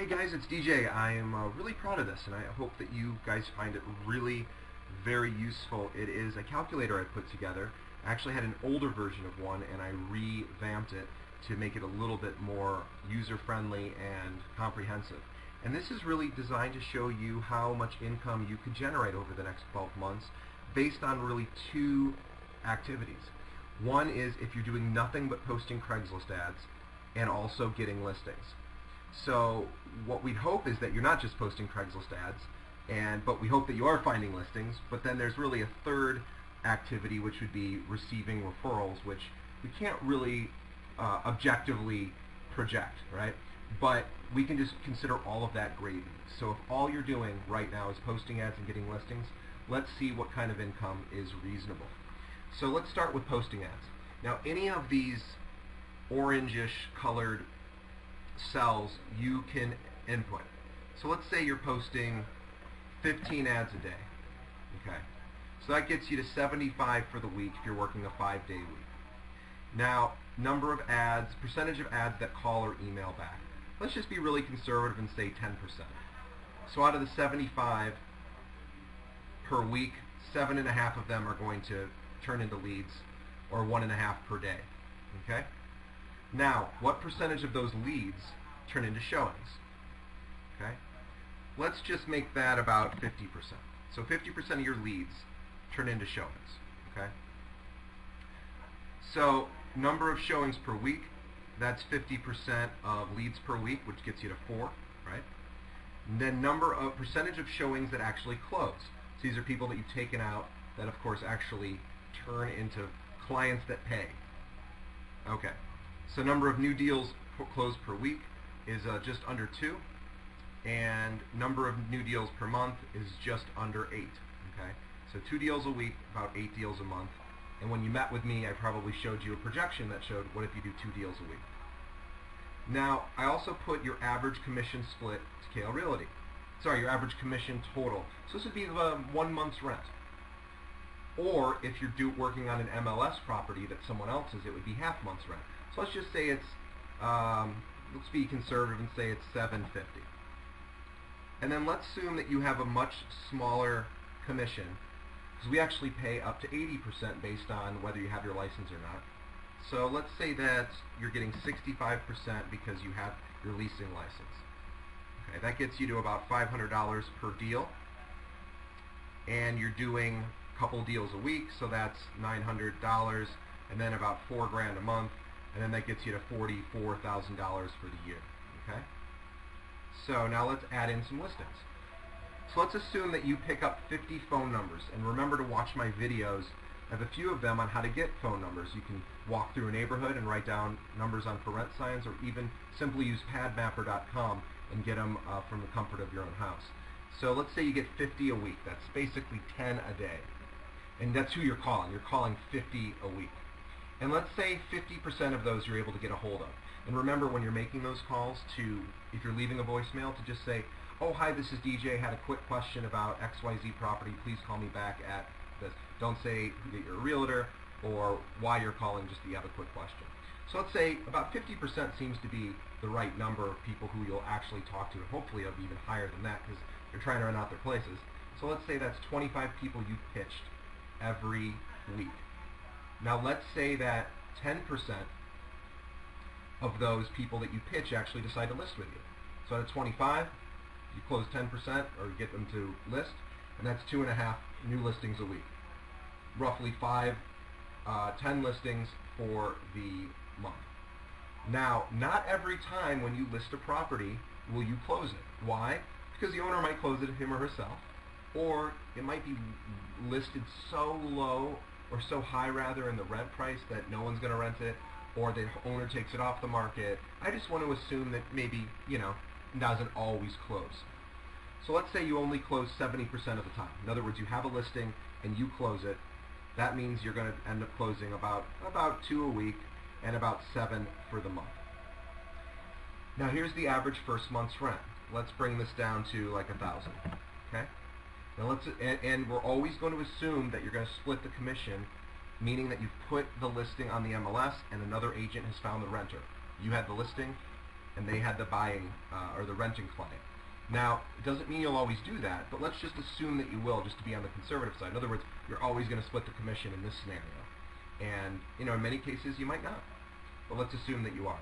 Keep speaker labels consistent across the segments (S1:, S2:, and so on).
S1: Hey guys, it's DJ. I am really proud of this, and I hope that you guys find it really very useful. It is a calculator I put together. I actually had an older version of one, and I revamped it to make it a little bit more user-friendly and comprehensive. And this is really designed to show you how much income you could generate over the next 12 months based on really two activities. One is if you're doing nothing but posting Craigslist ads and also getting listings. So what we'd hope is that you're not just posting Craigslist ads, but we hope that you are finding listings, but then there's really a third activity, which would be receiving referrals, which we can't really objectively project, right? But we can just consider all of that gravy. So if all you're doing right now is posting ads and getting listings, let's see what kind of income is reasonable. So let's start with posting ads. Now, any of these orangish colored cells you can input. So let's say you're posting 15 ads a day. Okay. So that gets you to 75 for the week if you're working a 5-day week. Now, number of ads, percentage of ads that call or email back. Let's just be really conservative and say 10%. So out of the 75 per week, 7.5 of them are going to turn into leads, or 1.5 per day. Okay? Now, what percentage of those leads turn into showings? Okay? Let's just make that about 50%. So 50% of your leads turn into showings. Okay? So number of showings per week, that's 50% of leads per week, which gets you to 4, right? And then percentage of showings that actually close. So these are people that you've taken out that, of course, actually turn into clients that pay. Okay. So number of new deals closed per week is just under 2, and number of new deals per month is just under 8. Okay, so 2 deals a week, about 8 deals a month. And when you met with me, I probably showed you a projection that showed what if you do 2 deals a week. Now, I also put your average commission split to Kale Realty. Sorry, your average commission total. So this would be 1 month's rent. Or if you're working on an MLS property that someone else's, it would be half month's rent. So let's just say it's, let's be conservative and say it's $750. And then let's assume that you have a much smaller commission, because we actually pay up to 80% based on whether you have your license or not. So let's say that you're getting 65% because you have your leasing license. Okay, that gets you to about $500 per deal. And you're doing a couple deals a week, so that's $900, and then about $4 grand a month. And then that gets you to $44,000 for the year. Okay? So now let's add in some listings. So let's assume that you pick up 50 phone numbers. And remember to watch my videos. I have a few of them on how to get phone numbers. You can walk through a neighborhood and write down numbers on for rent signs, or even simply use padmapper.com and get them from the comfort of your own house. So let's say you get 50 a week. That's basically 10 a day. And that's who you're calling. You're calling 50 a week. And let's say 50% of those you're able to get a hold of. And remember, when you're making those calls, if you're leaving a voicemail, to just say, oh, hi, this is DJ, had a quick question about XYZ property, please call me back at this. Don't say that you're a realtor or why you're calling, just that you have a quick question. So let's say about 50% seems to be the right number of people who you'll actually talk to, and hopefully it'll be even higher than that because you're trying to rent out their places. So let's say that's 25 people you've pitched every week. Now let's say that 10% of those people that you pitch actually decide to list with you. So out of 25, you close 10% or get them to list, and that's 2.5 new listings a week. Roughly 10 listings for the month. Now, not every time when you list a property will you close it. Why? Because the owner might close it him or herself, or it might be listed so low or so high rather in the rent price that no one's going to rent it, or the owner takes it off the market. I just want to assume that maybe, doesn't always close. So let's say you only close 70% of the time. In other words, you have a listing and you close it. That means you're going to end up closing about 2 a week and about 7 for the month. Now here's the average first month's rent. Let's bring this down to like $1,000. Okay? Now and we're always going to assume that you're going to split the commission, meaning that you've put the listing on the MLS and another agent has found the renter. You had the listing, and they had the buying or the renting client. Now, it doesn't mean you'll always do that, but let's just assume that you will, just to be on the conservative side. In other words, you're always going to split the commission in this scenario. And, in many cases you might not. But let's assume that you are.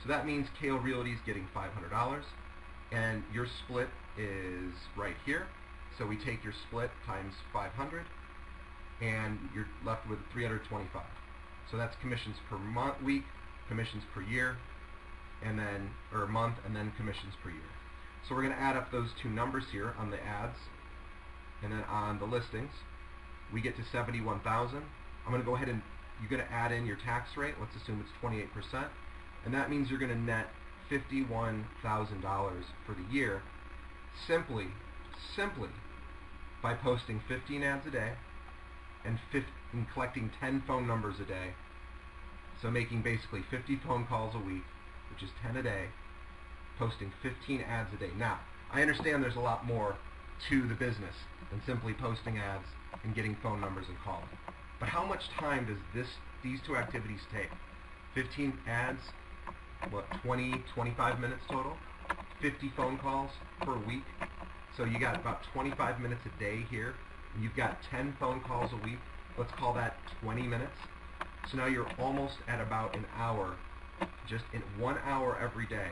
S1: So that means Kale Realty is getting $500, and your split is right here. So we take your split times 500, and you're left with 325. So that's commissions per week, commissions per year, and then, or month, and then commissions per year. So we're going to add up those two numbers here on the ads, and then on the listings, we get to 71,000. I'm going to go ahead and you're going to add in your tax rate. Let's assume it's 28%, and that means you're going to net $51,000 for the year, simply by posting 15 ads a day and collecting 10 phone numbers a day. So making basically 50 phone calls a week, which is 10 a day, posting 15 ads a day. Now, I understand there's a lot more to the business than simply posting ads and getting phone numbers and calling. But how much time does these two activities take? 15 ads, what, 20, 25 minutes total? 50 phone calls per week. So you got about 25 minutes a day here. And you've got 10 phone calls a week. Let's call that 20 minutes. So now you're almost at about an hour, just in 1 hour every day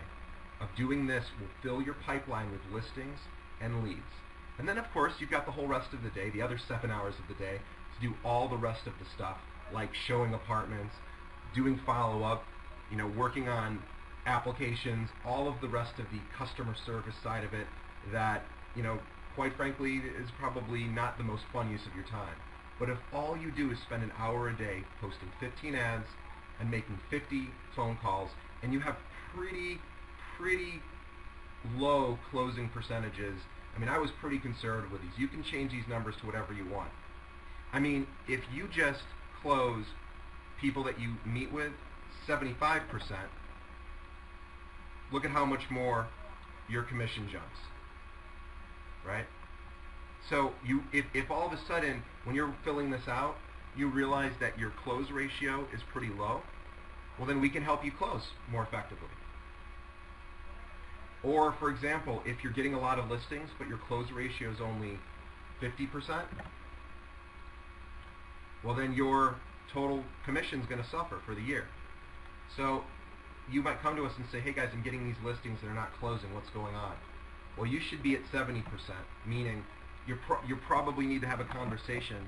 S1: of doing this will fill your pipeline with listings and leads. And then of course you've got the whole rest of the day, the other 7 hours of the day, to do all the rest of the stuff, like showing apartments, doing follow-up, working on applications, all of the rest of the customer service side of it that, quite frankly, is probably not the most fun use of your time. But if all you do is spend an hour a day posting 15 ads and making 50 phone calls, and you have pretty low closing percentages. I mean, I was pretty conservative with these. You can change these numbers to whatever you want. I mean, if you just close people that you meet with 75%, look at how much more your commission jumps, right? So if all of a sudden, when you're filling this out, you realize that your close ratio is pretty low, well then we can help you close more effectively. Or, for example, if you're getting a lot of listings, but your close ratio is only 50%, well then your total commission is going to suffer for the year. So you might come to us and say, hey guys, I'm getting these listings that are not closing, what's going on? Well, you should be at 70%, meaning you probably need to have a conversation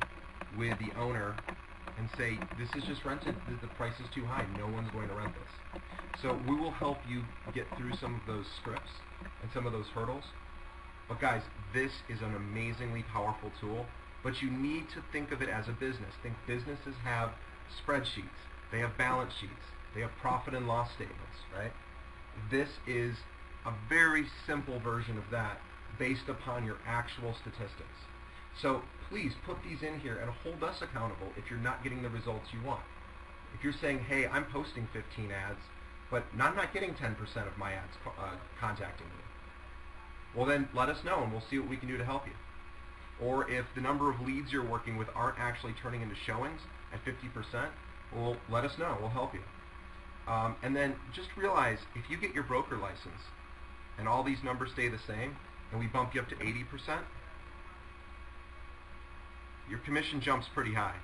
S1: with the owner and say, this is just rented, the price is too high, no one's going to rent this. So we will help you get through some of those scripts and some of those hurdles. But guys, this is an amazingly powerful tool, but you need to think of it as a business. Think businesses have spreadsheets, they have balance sheets, they have profit and loss statements, right? This is a very simple version of that based upon your actual statistics. So please put these in here and hold us accountable if you're not getting the results you want. If you're saying, hey, I'm posting 15 ads, but I'm not getting 10% of my ads contacting me, well then let us know and we'll see what we can do to help you. Or if the number of leads you're working with aren't actually turning into showings at 50%, well, let us know, we'll help you. And then just realize, if you get your broker license and all these numbers stay the same, and we bump you up to 80%, your commission jumps pretty high.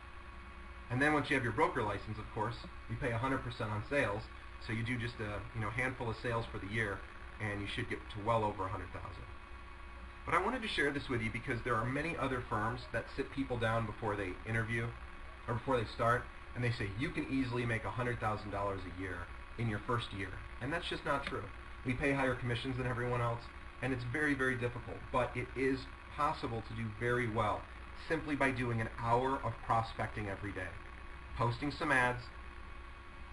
S1: And then once you have your broker license, of course, we pay 100% on sales, so you do just a handful of sales for the year, and you should get to well over 100,000. But I wanted to share this with you because there are many other firms that sit people down before they interview, or before they start, and they say, you can easily make $100,000 a year in your first year. And that's just not true. We pay higher commissions than everyone else, and it's very, very difficult, but it is possible to do very well simply by doing an hour of prospecting every day, posting some ads,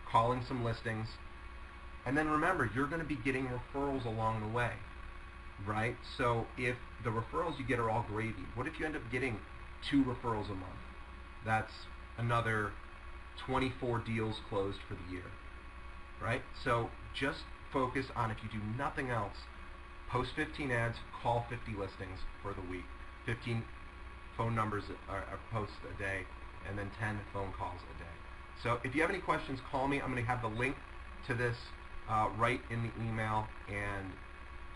S1: calling some listings, and then remember, you're going to be getting referrals along the way, right? So if the referrals you get are all gravy, what if you end up getting 2 referrals a month? That's another 24 deals closed for the year, right? So just focus on, if you do nothing else, post 15 ads, call 50 listings for the week, 15 phone numbers are posts a day, and then 10 phone calls a day. So if you have any questions, call me. I'm going to have the link to this write in the email, and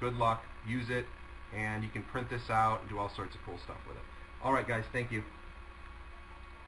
S1: good luck. Use it, and you can print this out and do all sorts of cool stuff with it. All right, guys, thank you.